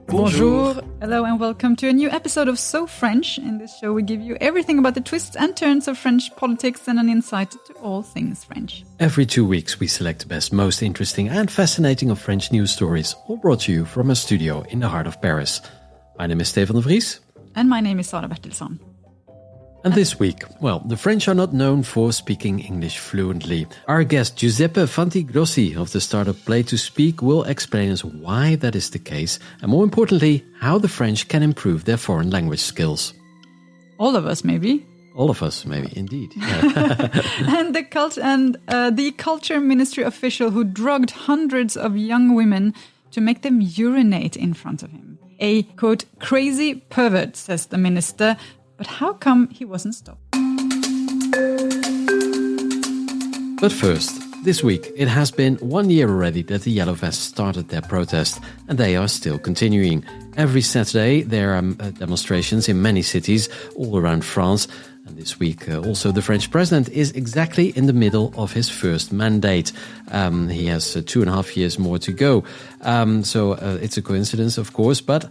Bonjour. Hello and welcome to a new episode of So French. In this show we give you everything about the twists and turns of French politics and an insight to all things French. Every 2 weeks we select the best, most interesting and fascinating of French news stories, all brought to you from a studio in the heart of Paris. My name is Stefan de Vries. And my name is Sara Bertilsson. And this week, well, the French are not known for speaking English fluently. Our guest Giuseppe Fantigrossi of the startup Play to Speak will explain us why that is the case, and more importantly, how the French can improve their foreign language skills. All of us, maybe. All of us, maybe, indeed. Yeah. And the culture ministry official who drugged hundreds of young women to make them urinate in front of him. A, quote, crazy pervert, says the minister. But how come he wasn't stopped? But first, this week it has been 1 year already that the Yellow Vests started their protest, and they are still continuing. Every Saturday there are demonstrations in many cities all around France. And this week also the French president is exactly in the middle of his first mandate. He has 2.5 years more to go. So it's a coincidence, of course, but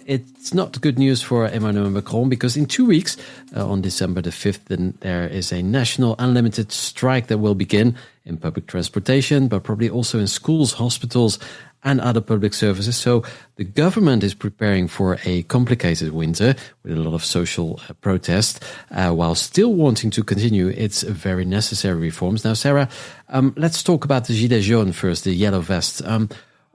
it's not good news for Emmanuel Macron, because in 2 weeks, on December the 5th, then there is a national unlimited strike that will begin in public transportation, but probably also in schools, hospitals and other public services. So the government is preparing for a complicated winter with a lot of social protest, while still wanting to continue its very necessary reforms. Now, Sarah, let's talk about the Gilets jaunes first, the Yellow Vests.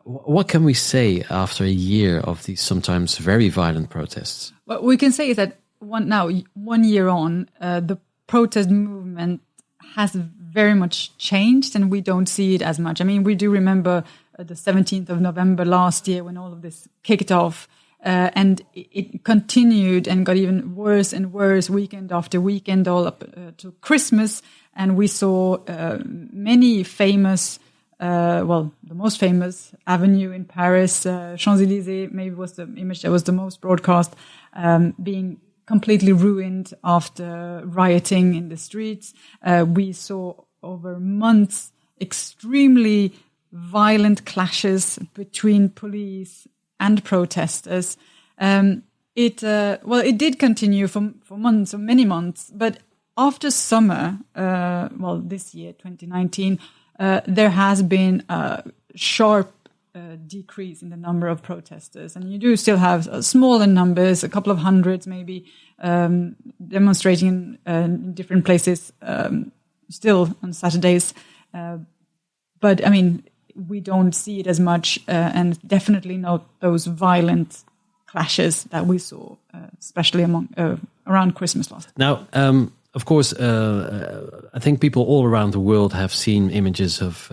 What can we say after a year of these sometimes very violent protests? What we can say is that 1 year on, the protest movement has very much changed, and we don't see it as much. I mean, we do remember the 17th of November last year when all of this kicked off, and it continued and got even worse and worse weekend after weekend, all up to Christmas. And we saw many famous the most famous avenue in Paris, Champs-Élysées, maybe was the image that was the most broadcast, being completely ruined after rioting in the streets. We saw over months extremely violent clashes between police and protesters. It did continue for months, or many months, but after summer, this year, 2019, there has been a sharp decrease in the number of protesters. And you do still have smaller numbers, a couple of hundreds maybe, demonstrating in different places still on Saturdays. But, I mean, we don't see it as much, and definitely not those violent clashes that we saw, especially around Christmas last year. Now, of course, I think people all around the world have seen images of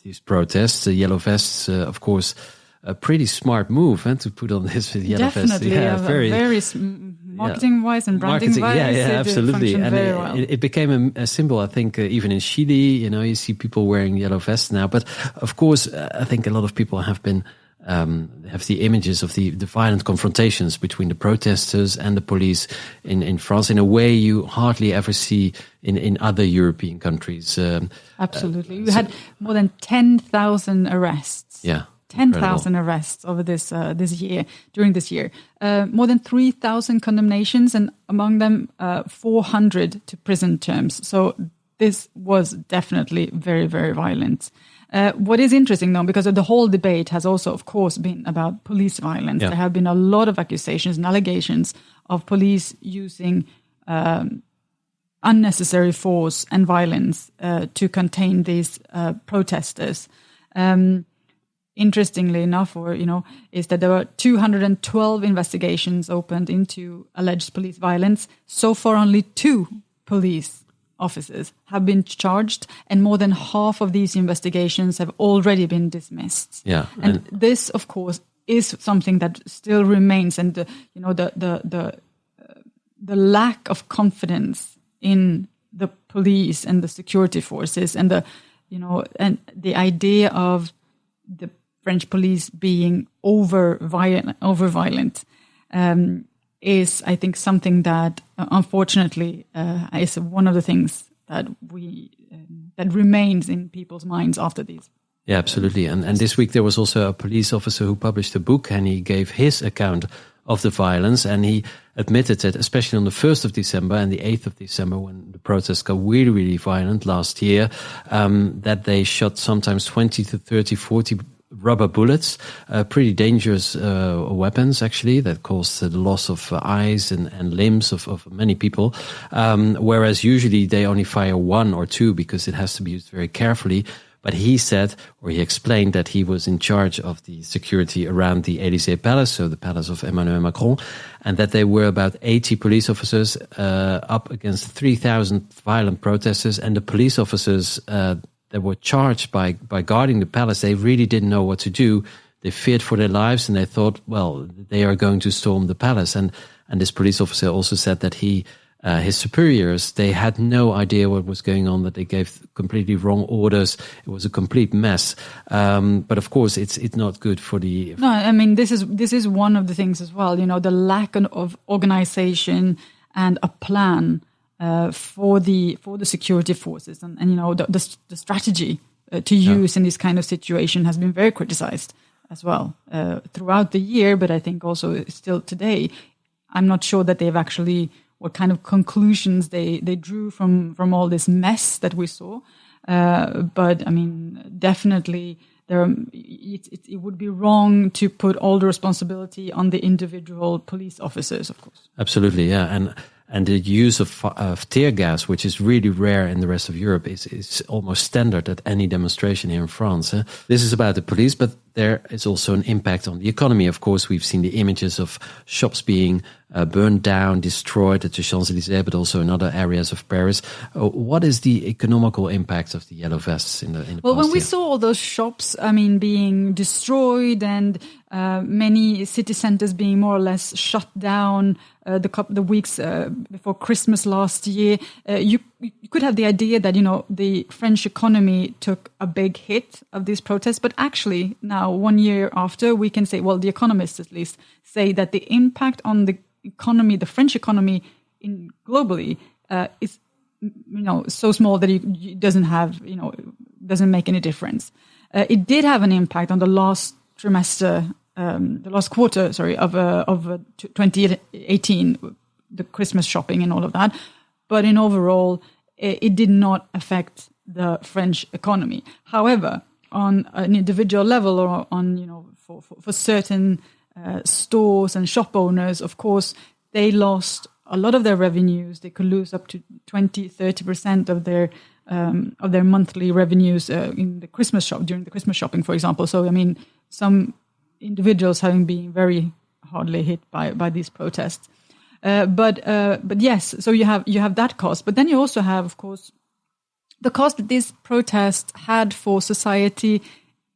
these protests. The Yellow Vests, of course, a pretty smart move to put on this Yellow Vest. Definitely, very marketing-wise and branding-wise. Yeah, absolutely. And well. it became a symbol, I think, even in Chile. You see people wearing yellow vests now. But of course, I think a lot of people have the images of the violent confrontations between the protesters and the police in France in a way you hardly ever see in other European countries. Absolutely. We had more than 10,000 arrests. Yeah. 10,000 arrests over during this year. More than 3,000 condemnations, and among them 400 to prison terms. So this was definitely very, very violent. What is interesting, though, because the whole debate has also, of course, been about police violence. Yeah. There have been a lot of accusations and allegations of police using unnecessary force and violence to contain these protesters. Interestingly enough, is that there were 212 investigations opened into alleged police violence. So far, only 2 police officers have been charged, and more than half of these investigations have already been dismissed. Yeah, and this, of course, is something that still remains, and the lack of confidence in the police and the security forces, and the idea of the French police being over violent is, I think, something that unfortunately is one of the things that remains in people's minds after these. Yeah, absolutely. And this week there was also a police officer who published a book, and he gave his account of the violence, and he admitted that especially on the 1st of December and the 8th of December, when the protests got really, really violent last year, that they shot sometimes 20 to 30, 40 rubber bullets, pretty dangerous weapons actually, that caused the loss of eyes and limbs of many people, whereas usually they only fire one or two because it has to be used very carefully. But he said, or he explained, that he was in charge of the security around the Élysée Palace, so the palace of Emmanuel Macron, and that there were about 80 police officers up against 3,000 violent protesters, and the police officers that were charged by guarding the palace, they really didn't know what to do. They feared for their lives, and they thought, well, they are going to storm the palace. And this police officer also said that his superiors, they had no idea what was going on, that they gave completely wrong orders. It was a complete mess. But of course, it's not good for the... No, I mean, this is one of the things as well, the lack of organization and a plan for the security forces. And the strategy to use in this kind of situation has been very criticized as well throughout the year, but I think also still today. I'm not sure that they've actually... what kind of conclusions they drew from all this mess that we saw. But I mean, definitely it would be wrong to put all the responsibility on the individual police officers, of course. Absolutely, yeah. And the use of tear gas, which is really rare in the rest of Europe, is almost standard at any demonstration here in France. This is about the police, but there is also an impact on the economy. Of course, we've seen the images of shops being burned down, destroyed at the Champs-Élysées, but also in other areas of Paris. What is the economical impact of the yellow vests in the Well, past when we year? saw all those shops, being destroyed and many city centers being more or less shut down the weeks before Christmas last year, you could have the idea that, the French economy took a big hit of these protests. But actually now, 1 year after, we can say, well, the economists at least say that the impact on the economy, the French economy globally, is, so small that it doesn't have, doesn't make any difference. It did have an impact on the last trimester, the last quarter, of 2018, the Christmas shopping and all of that. But in overall, it did not affect the French economy. However, on an individual level, or on, for certain stores and shop owners, of course, they lost a lot of their revenues. They could lose up to 20-30% of their monthly revenues during the Christmas shopping, for example. So, I mean, some individuals having been very hardly hit by these protests. But yes, so you have that cost. But then you also have, of course, the cost that this protest had for society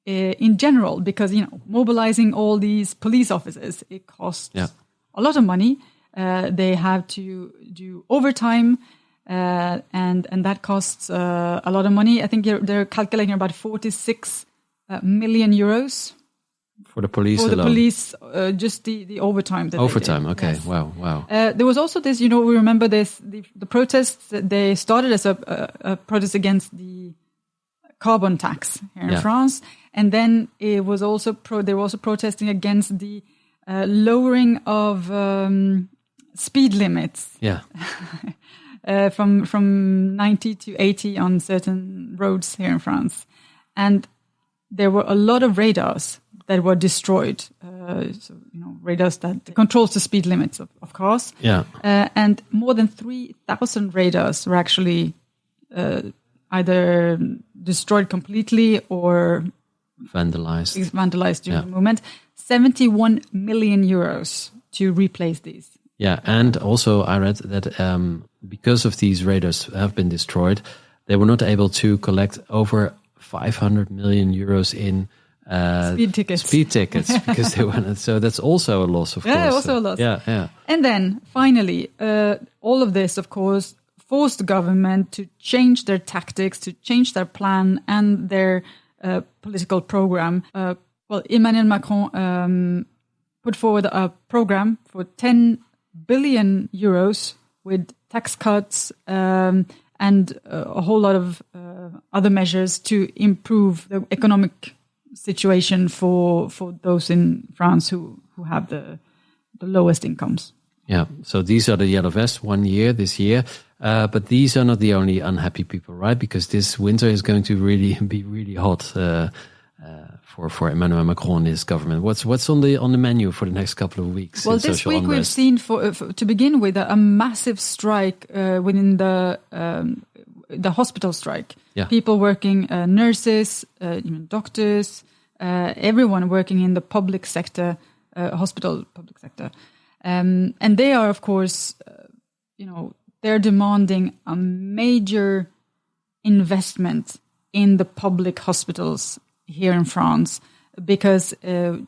in general, because, mobilizing all these police officers, it costs a lot of money. They have to do overtime, and that costs a lot of money. I think they're calculating about 46 million euros. For the police alone? For the police, just the overtime. Overtime, they did. okay. Yes. Wow. There was also this, we remember this, the protests, they started as a protest against the carbon tax here in France. And then it was also they were also protesting against the lowering of speed limits. Yeah. From 90 to 80 on certain roads here in France. And there were a lot of radars that were destroyed. Radars that controls the speed limits of cars. Yeah. And more than 3,000 radars were actually either destroyed completely or vandalized during the movement. 71 million euros to replace these. Yeah, and also I read that because of these radars have been destroyed, they were not able to collect over 500 million euros in speed tickets because they were. So that's also a loss, of course. Yeah, also a loss. Yeah. And then finally, all of this, of course, forced the government to change their tactics, to change their plan and their political program. Emmanuel Macron put forward a program for 10 billion euros with tax cuts and and a whole lot of other measures to improve the economic situation for those in France who have the lowest incomes. Yeah, so these are the yellow vests 1 year this year, but these are not the only unhappy people, right? Because this winter is going to be really hot for Emmanuel Macron and his government. What's on the menu for the next couple of weeks? Well, this week we've seen, to begin with, a massive strike within the hospital strike. Yeah. People working, nurses, doctors, everyone working in the public sector, hospital public sector. And they are, of course, they're demanding a major investment in the public hospitals here in France because the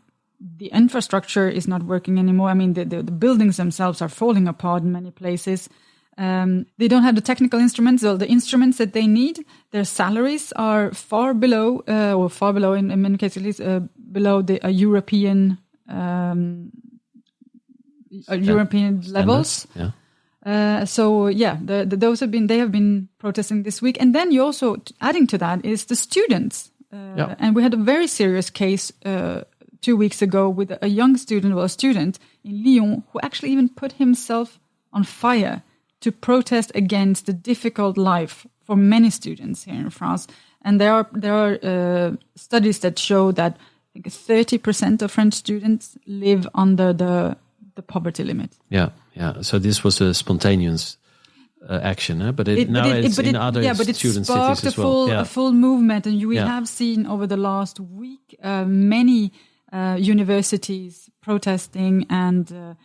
infrastructure is not working anymore. I mean, the buildings themselves are falling apart in many places. They don't have the technical instruments, or the instruments that they need. Their salaries are far below, in many cases at least, below the European levels. Yeah. They have been protesting this week. And then you also, adding to that, is the students. And we had a very serious case 2 weeks ago with a young student, a student in Lyon, who actually even put himself on fire to protest against the difficult life for many students here in France. And there are studies that show that I think 30% of French students live under the poverty limit. Yeah. So this was a spontaneous action, but it's in other student cities as well. A full movement, and we have seen over the last week many universities protesting and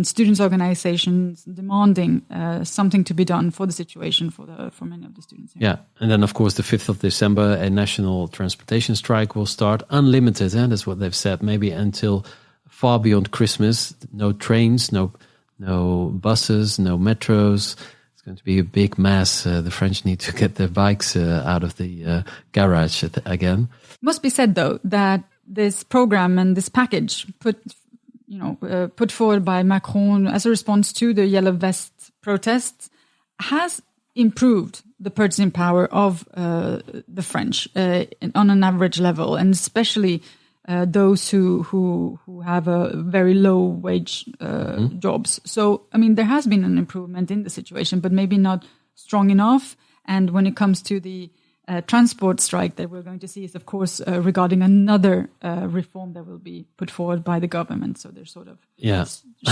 students' organizations demanding something to be done for the situation for many of the students here. Yeah, and then of course the 5th of December, a national transportation strike will start, unlimited, that's what they've said, maybe until far beyond Christmas. No trains, no buses, no metros. It's going to be a big mess. The French need to get their bikes out of the garage again. Must be said though that this program and this package put forward by Macron as a response to the Yellow Vest protests has improved the purchasing power of the French on an average level, and especially those who have a very low wage jobs. So, I mean, there has been an improvement in the situation, but maybe not strong enough. And when it comes to the transport strike that we're going to see is, of course, regarding another reform that will be put forward by the government. So they're sort of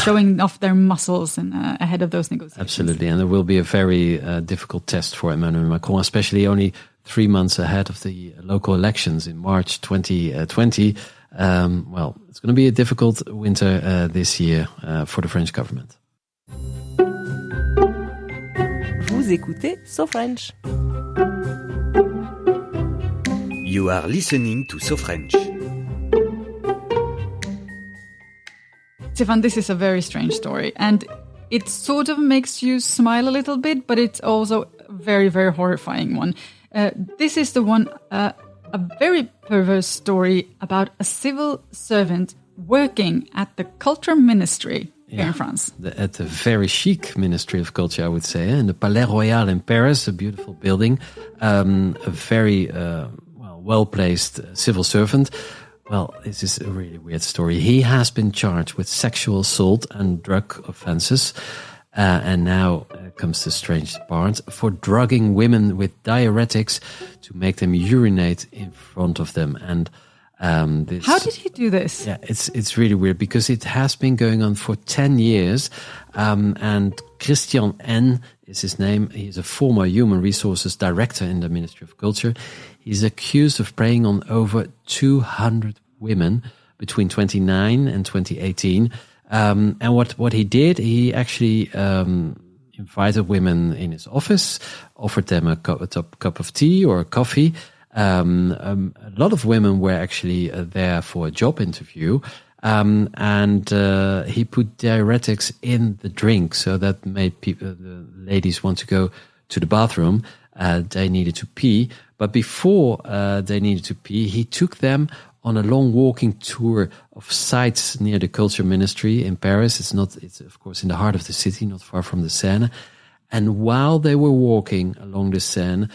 showing off their muscles and ahead of those negotiations. Absolutely. And there will be a very difficult test for Emmanuel Macron, especially only 3 months ahead of the local elections in March 2020. It's going to be a difficult winter this year for the French government. Vous écoutez So French. You are listening to So French. Stefan, this is a very strange story, and it sort of makes you smile a little bit, but it's also a very, very horrifying one. This is the one, a very perverse story about a civil servant working at the Culture Ministry here in France. At the very chic Ministry of Culture, I would say, in the Palais Royal in Paris, a beautiful building, a very well-placed civil servant. Well, this is a really weird story. He has been charged with sexual assault and drug offenses. And now comes the strange part, for drugging women with diuretics to make them urinate in front of them. And how did he do this? Yeah, it's really weird because it has been going on for 10 years. And Christian N. is his name. He's a former human resources director in the Ministry of Culture. He's accused of preying on over 200 women between 2009 and 2018. And what he did, he actually invited women in his office, offered them a cup of tea or coffee. A lot of women were actually there for a job interview. And he put diuretics in the drink, so that made the ladies want to go to the bathroom. They needed to pee. But before they needed to pee, he took them on a long walking tour of sites near the Culture Ministry in Paris. It's of course in the heart of the city, not far from the Seine. And while they were walking along the Seine,